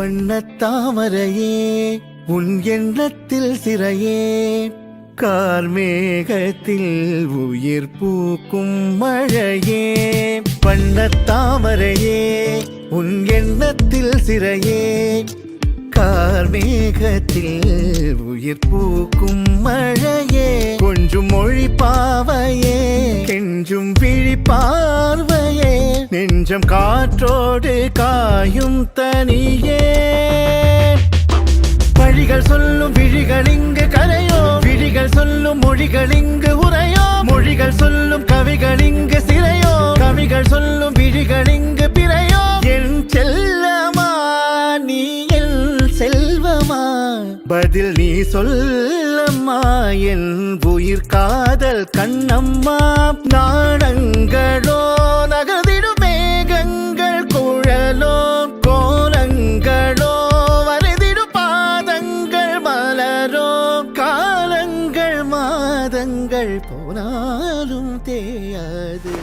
வண்ணத்தாமரையே உன் எண்ணத்தில் சிறையே கார்மேகத்தில் உயிர் பூக்கும் மழையே வண்ணத்தாமரையே உன் எண்ணத்தில் சிறையே கார்மேகத்தில் உயிர் பூக்கும் மழையே கொஞ்சம் மொழி பாவையே கெஞ்சும் விழி பார்வையே நெஞ்சம் காற்றோடு காயும் தனியே வழிகள் சொல்லும் விழிகள் இங்கு கரையோ விழிகள் சொல்லும் மொழிகள் இங்கு உரையோ மொழிகள் சொல்லும் கவிகள் இங்கு சிறையோ கவிகள் சொல்லும் விழிகள் இங்கு பிறையோ என் செல்லமா நீ என் செல்வமா பதில் நீ சொல்லம்மா என் உயிர் காதல் கண்ணம்மா நாடங்களோ நகர்ந்திடும் மேகங்கள் குழலோ கோலங்களோ வரைதிடும் பாதங்கள் மலரோ காலங்கள் மாதங்கள் போனாலும் தேயாது